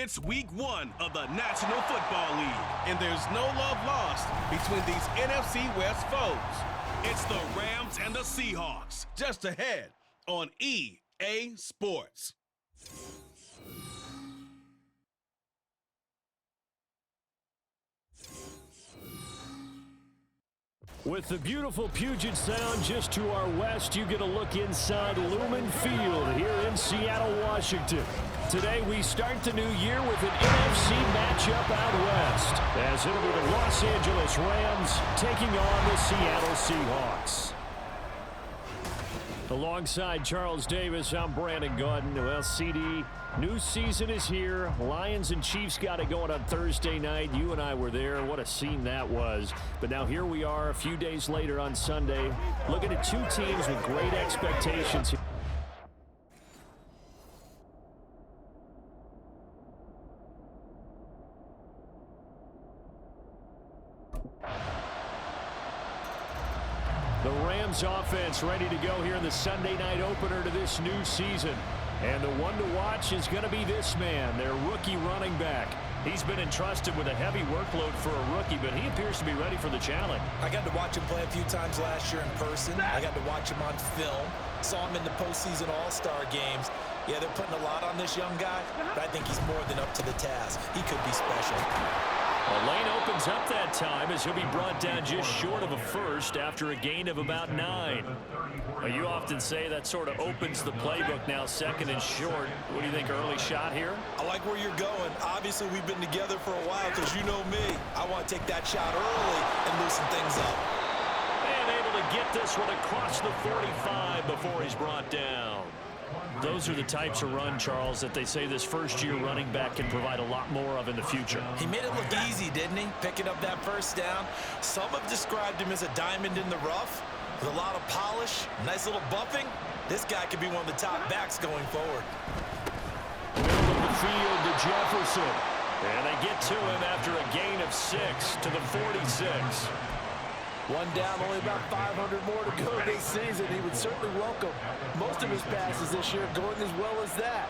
It's week 1 of the National Football League, and there's no love lost between these NFC West foes. It's the Rams and the Seahawks, just ahead on EA Sports. With the beautiful Puget Sound just to our west, you get a look inside Lumen Field here in Seattle, Washington. Today we start the new year with an NFC matchup out west, as it'll be the Los Angeles Rams taking on the Seattle Seahawks. Alongside Charles Davis, I'm Brandon Gaudin. Well, CD, new season is here. Lions and Chiefs got it going on Thursday night. You and I were there. What a scene that was. But now here we are a few days later on Sunday, looking at two teams with great expectations. The Rams offense ready to go here in the Sunday night opener to this new season. And the one to watch is going to be this man, their rookie running back. He's been entrusted with a heavy workload for a rookie, but he appears to be ready for the challenge. I got to watch him play a few times last year in person. I got to watch him on film. Saw him in the postseason All-Star games. Yeah, they're putting a lot on this young guy, but I think he's more than up to the task. He could be special. A lane opens up that time as he'll be brought down just short of a first after a gain of about 9. Well, you often say that sort of opens the playbook now, second and short. What do you think, early shot here? I like where you're going. Obviously, we've been together for a while because you know me. I want to take that shot early and loosen things up. And able to get this one across the 45 before he's brought down. Those are the types of run, Charles, that they say this first-year running back can provide a lot more of in the future. He made it look easy, didn't he? Picking up that first down. Some have described him as a diamond in the rough with a lot of polish, nice little bumping. This guy could be one of the top backs going forward. Middle of the field to Jefferson. And they get to him after a gain of 6 to the 46. One down, only about 500 more to go this season. He would certainly welcome most of his passes this year going as well as that.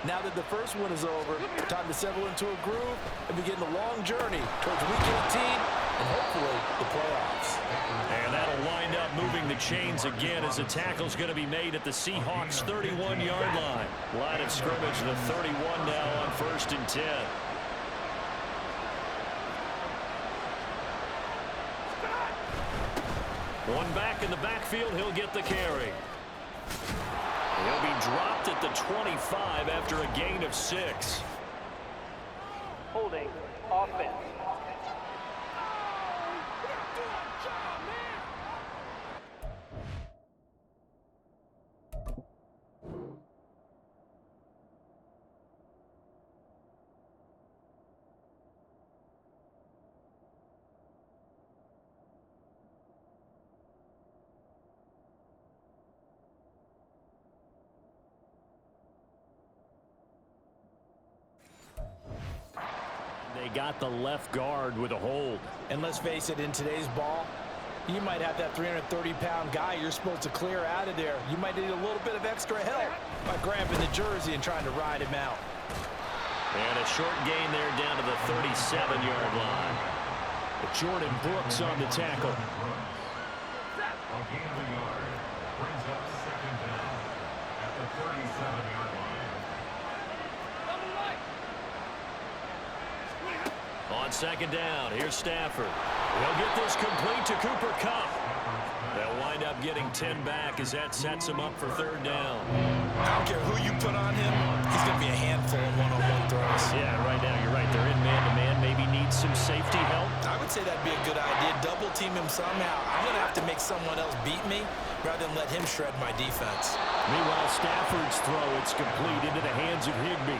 Now that the first one is over, time to settle into a groove and begin the long journey towards Week 18 and hopefully the playoffs. And that'll wind up moving the chains again as the tackle's going to be made at the Seahawks' 31-yard line. Line of scrimmage, the 31 now on 1st and 10. One back in the backfield, he'll get the carry. He'll be dropped at the 25 after a gain of 6. Holding offense. They got the left guard with a hold. And let's face it, in today's ball, you might have that 330-pound guy you're supposed to clear out of there. You might need a little bit of extra help by grabbing the jersey and trying to ride him out. And a short gain there down to the 37-yard line. But Jordan Brooks on the tackle. A gain of a yard brings up 2nd down at the 37-yard line. On 2nd down, here's Stafford. He'll get this complete to Cooper Kupp. They'll wind up getting 10 back as that sets him up for 3rd down. I don't care who you put on him, he's going to be a handful of one-on-one throws. Yeah, right now, you're right. They're in man-to-man. Maybe needs some safety help. I would say that'd be a good idea. Double team him somehow. I'm going to have to make someone else beat me rather than let him shred my defense. Meanwhile, Stafford's throw, it's complete into the hands of Higbee.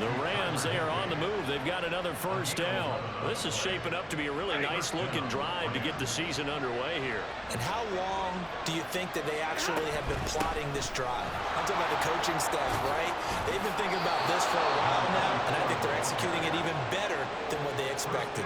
The Rams, they are on the move. They've got another 1st down. This is shaping up to be a really nice-looking drive to get the season underway here. And how long do you think that they actually have been plotting this drive? I'm talking about the coaching staff, right? They've been thinking about this for a while now, and I think they're executing it even better than what they expected.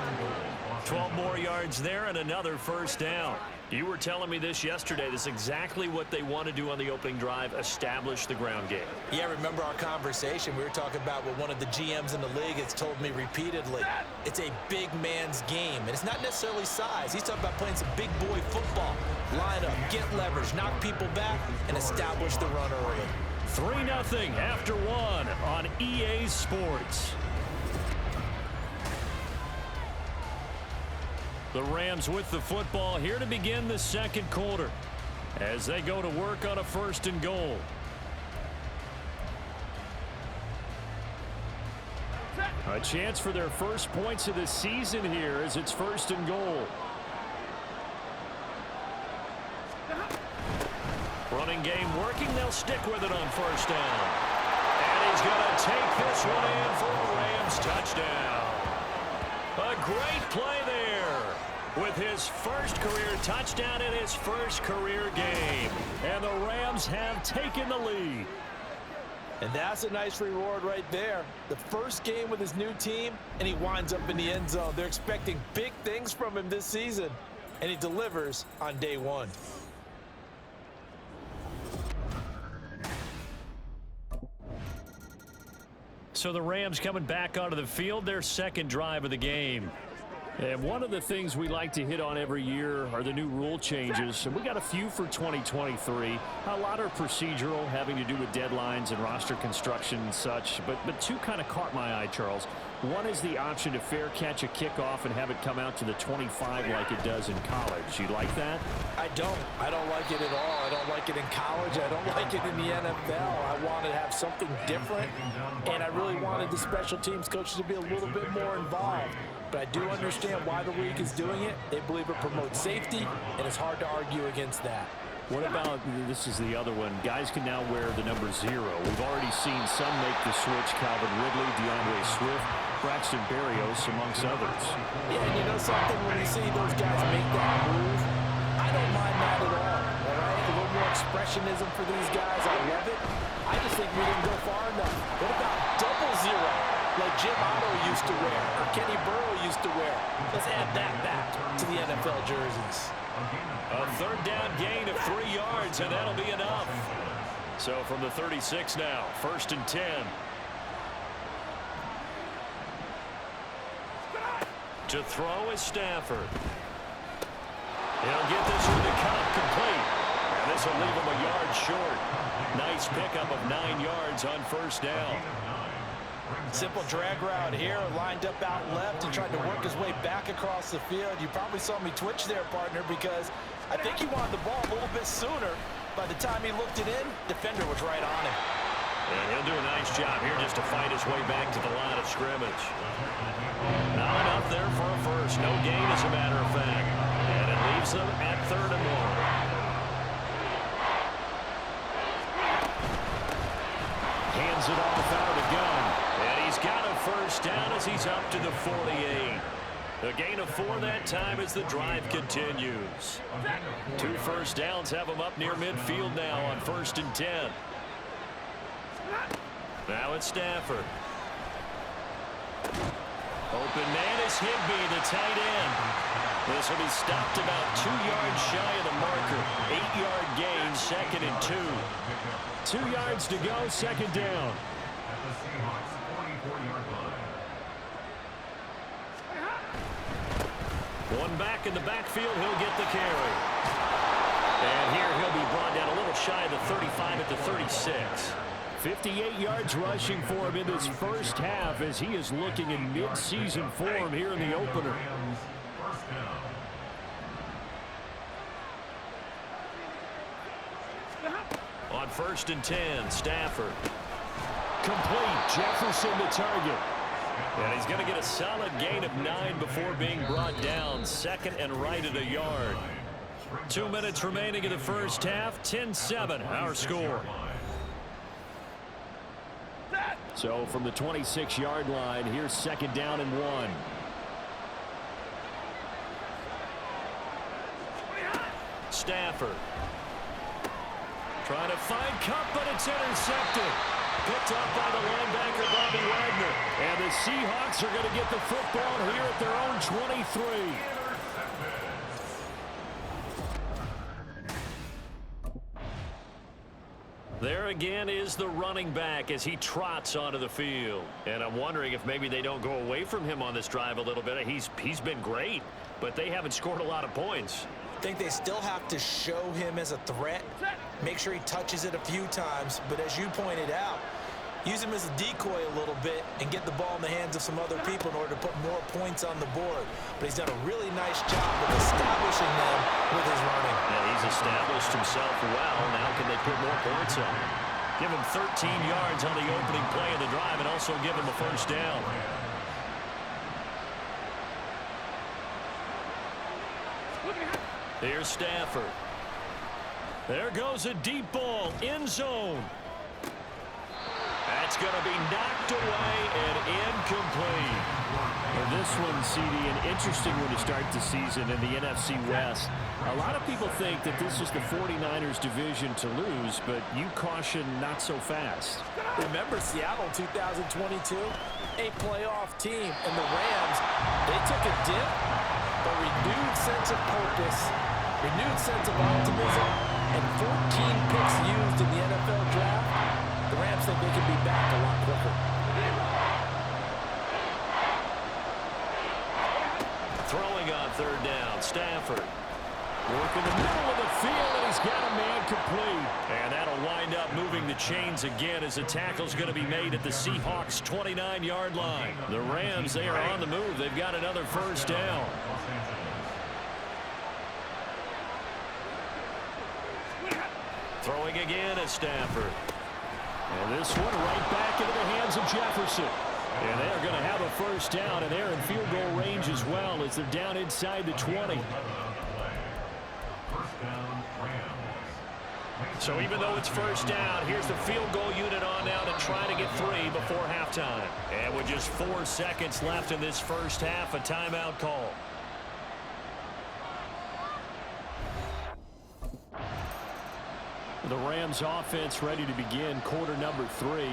12 more yards there and another 1st down. You were telling me this yesterday. This is exactly what they want to do on the opening drive, establish the ground game. Yeah, remember our conversation? We were talking about what one of the GMs in the league has told me repeatedly. It's a big man's game, and it's not necessarily size. He's talking about playing some big boy football. Line up, get leverage, knock people back, and establish the run early. 3-0 after one on EA Sports. The Rams with the football here to begin the second quarter as they go to work on a 1st and goal. A chance for their first points of the season here as it's 1st and goal. Running game working. They'll stick with it on 1st down. And he's going to take this one in for a Rams touchdown. A great play there with his first career touchdown in his first career game. And the Rams have taken the lead. And that's a nice reward right there. The first game with his new team, and he winds up in the end zone. They're expecting big things from him this season, and he delivers on day one. So the Rams coming back onto the field, their second drive of the game. And one of the things we like to hit on every year are the new rule changes. And we got a few for 2023. A lot are procedural, having to do with deadlines and roster construction and such. But two kind of caught my eye, Charles. One is the option to fair catch a kickoff and have it come out to the 25 like it does in college. You like that? I don't like it at all. I don't like it in college. I don't like it in the NFL. I want to have something different, and I really wanted the special teams coaches to be a little bit more involved. But I do understand why the league is doing it. They believe it promotes safety, and it's hard to argue against that. What about, this is the other one, guys can now wear the number 0. We've already seen some make the switch, Calvin Ridley, DeAndre Swift, Braxton Berrios, amongst others. Yeah, and you know something, when you see those guys make that move, I don't mind that at all right? A little more expressionism for these guys, I love it. I just think we didn't go far enough. What about double 0, like Jim Otto used to wear, or Kenny Burrow used to wear? Let's add that back to the NFL jerseys. A 3rd down gain of 3 yards, and that'll be enough. So from the 36 now, 1st and 10. To throw is Stafford. He'll get this one to Cobb complete. And this will leave him a yard short. Nice pickup of 9 yards on 1st down. Simple drag route here, lined up out left and tried to work his way back across the field. You probably saw me twitch there, partner, because I think he wanted the ball a little bit sooner. By the time he looked it in, defender was right on him. And he'll do a nice job here just to fight his way back to the line of scrimmage. Not enough there for a first. No gain, as a matter of fact. And it leaves them at 3rd and 1. Hands it off out of the gun. And he's got a 1st down as he's up to the 48. A gain of 4 that time as the drive continues. 2 1st downs have him up near midfield now on 1st and 10. Now it's Stafford. Open man is Higbee, the tight end. This will be stopped about 2 yards shy of the marker. 8-yard gain, 2nd and 2. 2 yards to go, 2nd down. At the Seahawks 44-yard line. One back in the backfield, he'll get the carry. And here he'll be brought down a little shy of the 35 at the 36. 58 yards rushing for him in this first half as he is looking in mid-season form here in the opener. First down. On 1st and 10, Stafford. Complete, Jefferson the target. And he's going to get a solid gain of 9 before being brought down. 2nd and right at a yard. 2 minutes remaining in the first half. 10-7, our score. So from the 26-yard line, here's 2nd down and 1. Stafford. Trying to find Cup, but it's intercepted. Picked up by the linebacker, Bobby Wagner. And the Seahawks are going to get the football here at their own 23. There again is the running back as he trots onto the field. And I'm wondering if maybe they don't go away from him on this drive a little bit. He's been great, but they haven't scored a lot of points. I think they still have to show him as a threat, make sure he touches it a few times, but as you pointed out, use him as a decoy a little bit and get the ball in the hands of some other people in order to put more points on the board. But he's done a really nice job of establishing them with his running. Yeah, he's established himself well. Now can they put more points on? Give him 13 yards on the opening play of the drive and also give him a first down. Here's Stafford. There goes a deep ball, end zone. That's going to be knocked away and incomplete. Well, this one, CD, an interesting one to start the season in the NFC West. A lot of people think that this is the 49ers division to lose, but you caution not so fast. Remember Seattle 2022? A playoff team, and the Rams, they took a dip, but renewed sense of purpose, renewed sense of optimism, and 14 picks used in the NFL draft. The Rams think they can be back a lot quicker. Throwing on third down, Stafford. Working the middle of the field, and he's got a man complete. And that'll wind up moving the chains again as the tackle's going to be made at the Seahawks' 29-yard line. The Rams, they are on the move. They've got another first down. Throwing again at Stafford. And this one right back into the hands of Jefferson. And they're going to have a first down, and they're in field goal range as well as they're down inside the 20. So even though it's first down, here's the field goal unit on now to try to get 3 before halftime. And with just 4 seconds left in this first half, a timeout call. The Rams offense ready to begin quarter number 3.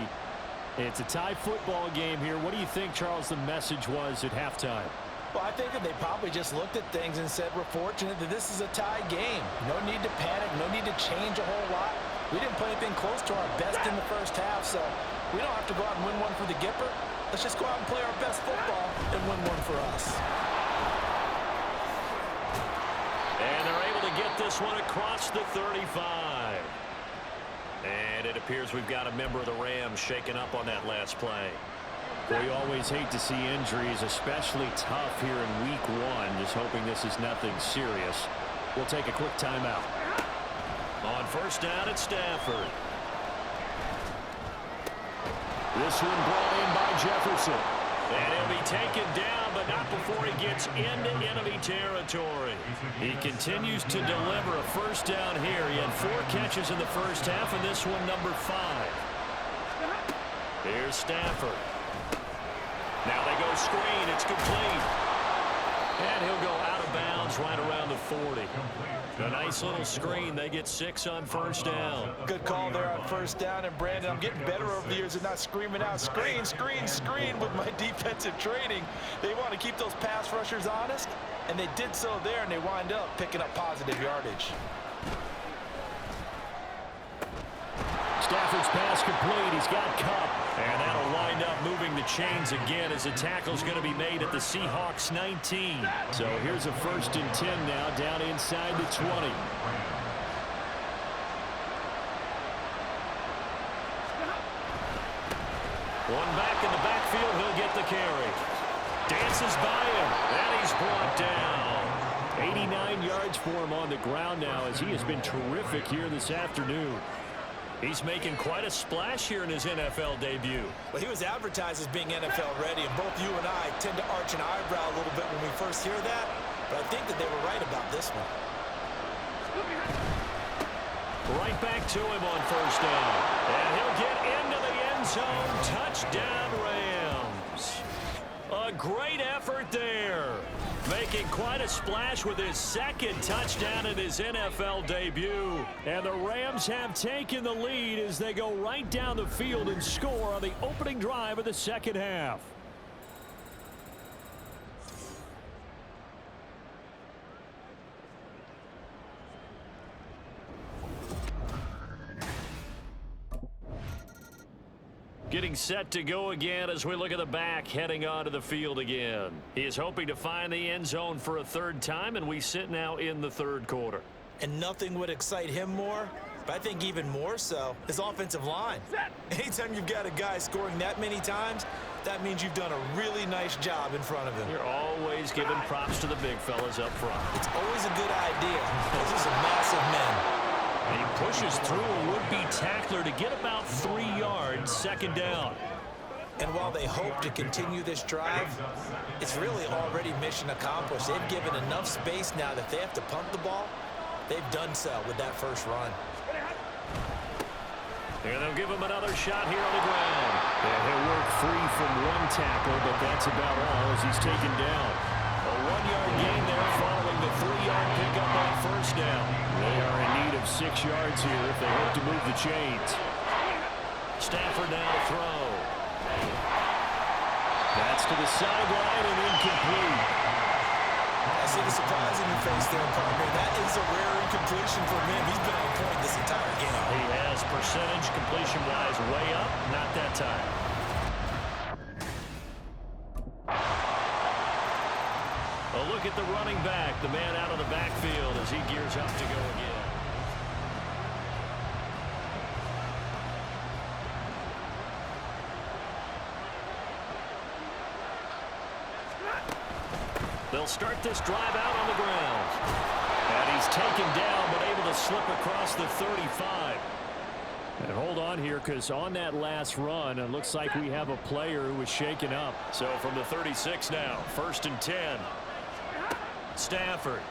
It's a tie football game here. What do you think, Charles, the message was at halftime? Well, I think that they probably just looked at things and said, we're fortunate that this is a tie game. No need to panic, no need to change a whole lot. We didn't play anything close to our best in the first half, so we don't have to go out and win one for the Gipper. Let's just go out and play our best football and win one for us. And they're able to get this one across the 35. And it appears we've got a member of the Rams shaken up on that last play. We always hate to see injuries, especially tough here in week 1. Just hoping this is nothing serious. We'll take a quick timeout. On first down at Stafford. This one brought in by Jefferson. And he'll be taken down, but not before he gets into enemy territory. He continues to deliver a first down here. He had 4 catches in the first half, and this one number 5. Here's Stafford. Now they go screen. It's complete. And he'll go out of bounds right around the 40. A nice little screen. They get 6 on first down. Good call there on first down. And, Brandon, I'm getting better over the years at not screaming out, screen, screen, screen with my defensive training. They want to keep those pass rushers honest, and they did so there, and they wind up picking up positive yardage. Stafford's pass complete. He's got Cup. And that'll wind up moving the chains again as the tackle's going to be made at the Seahawks 19. So here's a 1st and 10 now down inside the 20. One back in the backfield. He'll get the carry. Dances by him. And he's brought down. 89 yards for him on the ground now as he has been terrific here this afternoon. He's making quite a splash here in his NFL debut. Well, he was advertised as being NFL ready, and both you and I tend to arch an eyebrow a little bit when we first hear that, but I think that they were right about this one. Right back to him on first down. And he'll get into the end zone. Touchdown, Rams. A great effort there. Making quite a splash with his 2nd touchdown in his NFL debut. And the Rams have taken the lead as they go right down the field and score on the opening drive of the second half. Getting set to go again as we look at the back heading onto the field again. He is hoping to find the end zone for a third time, and we sit now in the third quarter. And nothing would excite him more, but I think even more so, his offensive line. Anytime you've got a guy scoring that many times, that means you've done a really nice job in front of him. You're always giving props to the big fellas up front. It's always a good idea. Those are some massive men. And he pushes through a would-be tackler to get about 3 yards, second down. And while they hope to continue this drive, it's really already mission accomplished. They've given enough space now that they have to punt the ball. They've done so with that first run. And they'll give him another shot here on the ground. Yeah, he'll work free from one tackle, but that's about all as he's taken down. A 1-yard gain there following the 3-yard pickup on first down. They are in need of 6 yards here if they hope to move the chains. Stafford now to throw. That's to the sideline and incomplete. I see the surprise in your face there, partner. That is a rare incompletion for him. He's been on point this entire game. He has percentage completion-wise way up. Not that time. A look at the running back, the man out of the backfield as he gears up to go again. They'll start this drive out on the ground. And he's taken down, but able to slip across the 35. And hold on here, because on that last run, it looks like we have a player who was shaken up. So from the 36 now, 1st and 10. Stafford.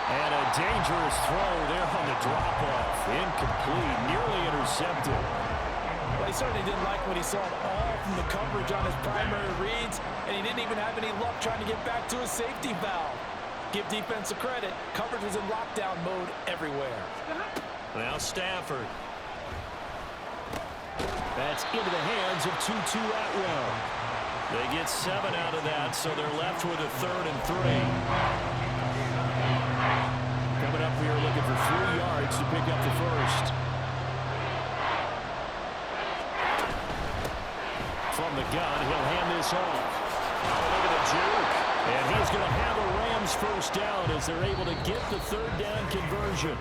And a dangerous throw there on the drop-off. Incomplete, nearly intercepted. Well, he certainly didn't like what he saw at all from the coverage on his primary reads, and he didn't even have any luck trying to get back to his safety valve. Give defense a credit. Coverage was in lockdown mode everywhere. Now Stafford. That's into the hands of Tutu Atwell. They get 7 out of that, so they're left with a 3rd and 3. Coming up here looking for 3 yards to pick up the first. From the gun, he'll hand this off. Oh, look at the juke. And he's going to have a Rams first down as they're able to get the 3rd down conversion.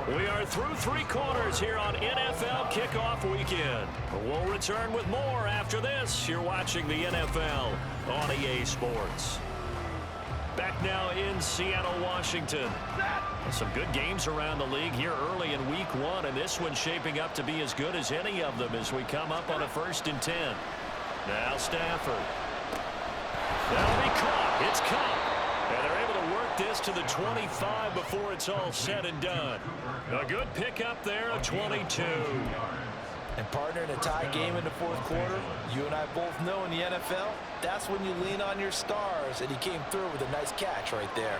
We are through 3 quarters here on NFL Kickoff Weekend. We'll return with more after this. You're watching the NFL on EA Sports. Back now in Seattle, Washington. Some good games around the league here early in Week 1, and this one's shaping up to be as good as any of them as we come up on a 1st and 10. Now Stafford. That'll be caught. It's caught. And they're able to work this to the 25 before it's all said and done. A good pickup there of 22. And partner, in a tie game in the 4th quarter, you and I both know in the NFL, that's when you lean on your stars, and he came through with a nice catch right there.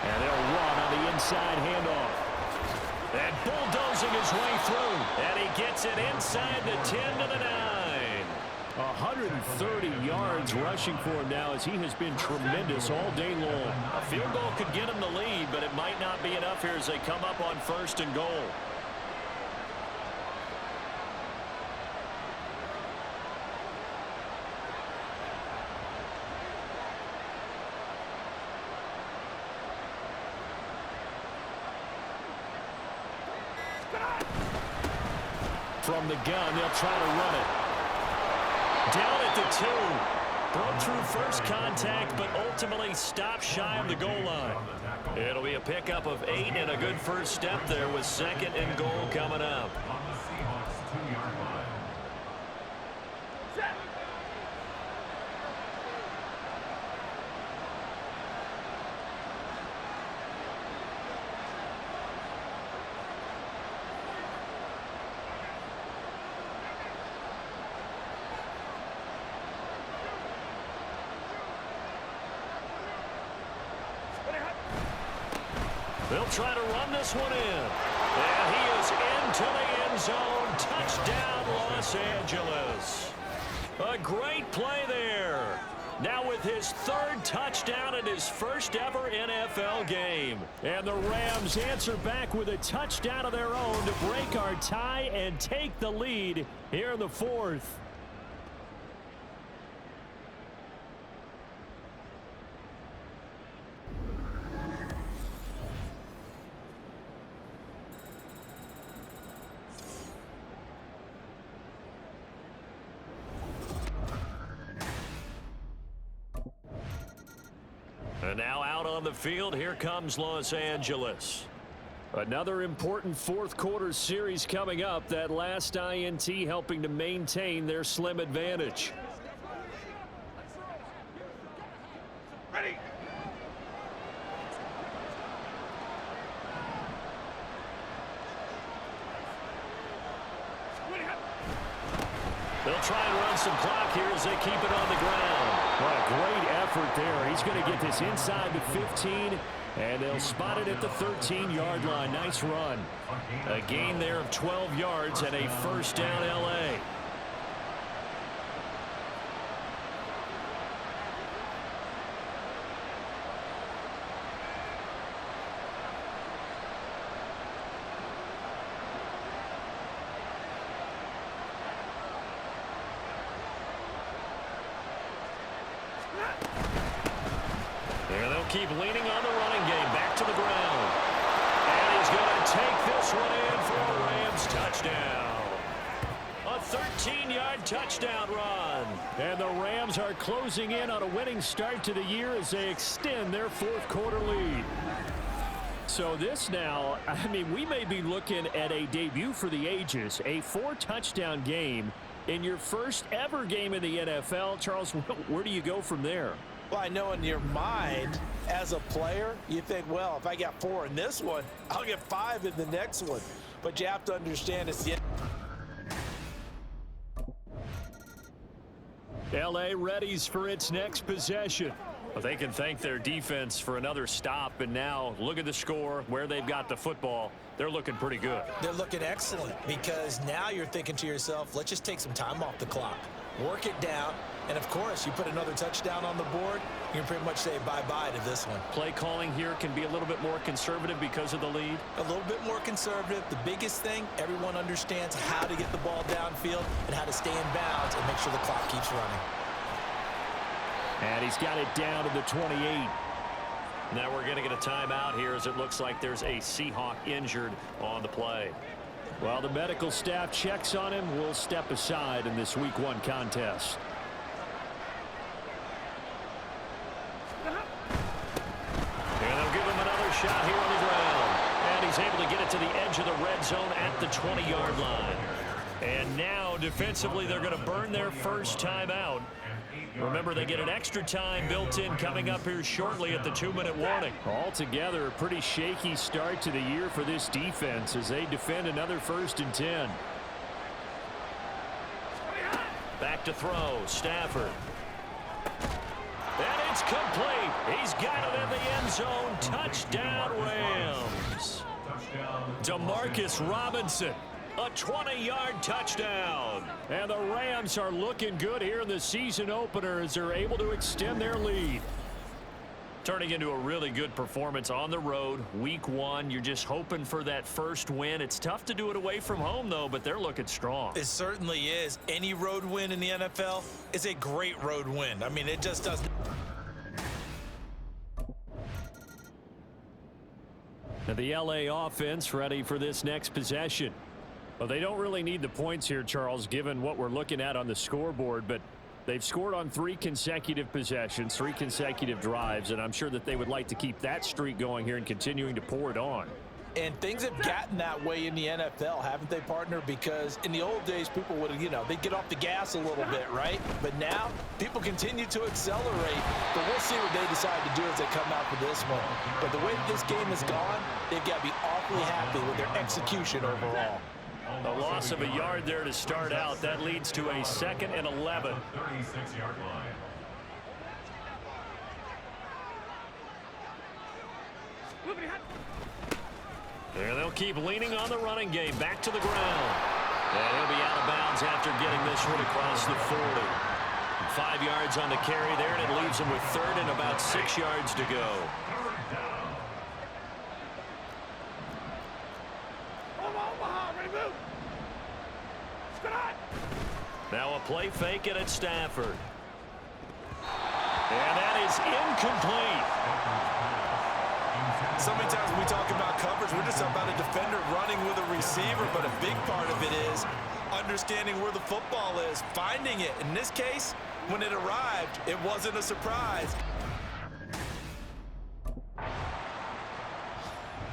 And they'll run on the inside handoff. And bulldozing his way through. And he gets it inside the 10 to the 9. 130 yards rushing for him now as he has been tremendous all day long. A field goal could get him the lead, but it might not be enough here as they come up on 1st and goal. From the gun, they'll try to run it. Down at the 2. Broke through first contact, but ultimately stopped shy of the goal line. It'll be a pickup of 8 and a good first step there with 2nd and goal coming up. On the Seahawks 2-yard line. They'll try to run this one in. And he is into the end zone. Touchdown, Los Angeles. A great play there. Now with his third touchdown in his first ever NFL game. And the Rams answer back with a touchdown of their own to break our tie and take the lead here in the fourth. And now out on the field, here comes Los Angeles. Another important fourth quarter series coming up. That last INT helping to maintain their slim advantage. Ready. They'll try and run some clock here as they keep it on the ground. What a great effort there. He's going to get this inside the 15, and they'll spot it at the 13-yard line. Nice run. A gain there of 12 yards and a first down L.A. There they'll keep leaning on the running game. Back to the ground. And he's going to take this one in for a Rams touchdown. A 13-yard touchdown run. And the Rams are closing in on a winning start to the year as they extend their fourth quarter lead. So this now, I mean, we may be looking at a debut for the ages, a 4-touchdown game in your first ever game in the NFL. Charles, where do you go from there? Well, I know in your mind, as a player, you think, well, if I got 4 in this one, I'll get 5 in the next one. But you have to understand it's the L.A. readies for its next possession. Well, they can thank their defense for another stop, and now look at the score, where they've got the football. They're looking pretty good. They're looking excellent because now you're thinking to yourself, let's just take some time off the clock, work it down, and of course, you put another touchdown on the board, you can pretty much say bye-bye to this one. Play calling here can be a little bit more conservative because of the lead. A little bit more conservative. The biggest thing, everyone understands how to get the ball downfield and how to stay in bounds and make sure the clock keeps running. And he's got it down to the 28. Now we're going to get a timeout here as it looks like there's a Seahawk injured on the play. While the medical staff checks on him, we'll step aside in this Week 1 contest. And they'll give him another shot here on the ground. And he's able to get it to the edge of the red zone at the 20-yard line. And now, defensively, they're going to burn their first timeout. Remember, they get an extra time built in coming up here shortly at the 2-minute warning. Altogether, a pretty shaky start to the year for this defense as they defend another 1st and 10. Back to throw, Stafford. And it's complete. He's got it in the end zone. Touchdown, Rams. Demarcus Robinson. A 20-yard touchdown. And the Rams are looking good here in the season opener as they're able to extend their lead. Turning into a really good performance on the road. Week 1, you're just hoping for that first win. It's tough to do it away from home, though, but they're looking strong. It certainly is. Any road win in the NFL is a great road win. I mean, it just doesn't. Now the L.A. offense ready for this next possession. Well, they don't really need the points here, Charles, given what we're looking at on the scoreboard, but they've scored on 3 consecutive possessions, 3 consecutive drives, and I'm sure that they would like to keep that streak going here and continuing to pour it on. And things have gotten that way in the NFL, haven't they, partner? Because in the old days, people would, they'd get off the gas a little bit, right? But now, people continue to accelerate. But we'll see what they decide to do as they come out for this one. But the way that this game has gone, they've got to be awfully happy with their execution overall. A loss of a yard there to start out. That leads to a 2nd and 11. 36-yard line. There they'll keep leaning on the running game. Back to the ground. And he'll be out of bounds after getting this one across the 40. 5 yards on the carry there, and it leaves him with third and about 6 yards to go. Now a play fake, and it's Stafford. And that is incomplete. So many times when we talk about coverage, we're just about a defender running with a receiver, but a big part of it is understanding where the football is, finding it. In this case, when it arrived, it wasn't a surprise.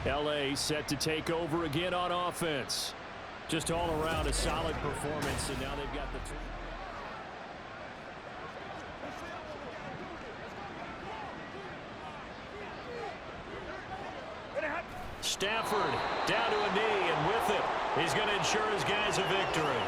L.A. set to take over again on offense. Just all around a solid performance, and now they've got the two. Stafford down to a knee, and with it, he's going to ensure his guys a victory.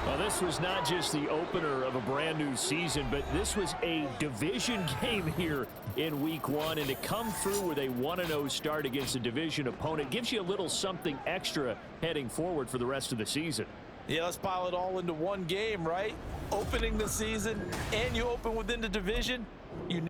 Well, this was not just the opener of a brand new season, but this was a division game here in week 1, and to come through with a 1-0 start against a division opponent gives you a little something extra heading forward for the rest of the season. Yeah, let's pile it all into one game, right? Opening the season, and you open within the division. You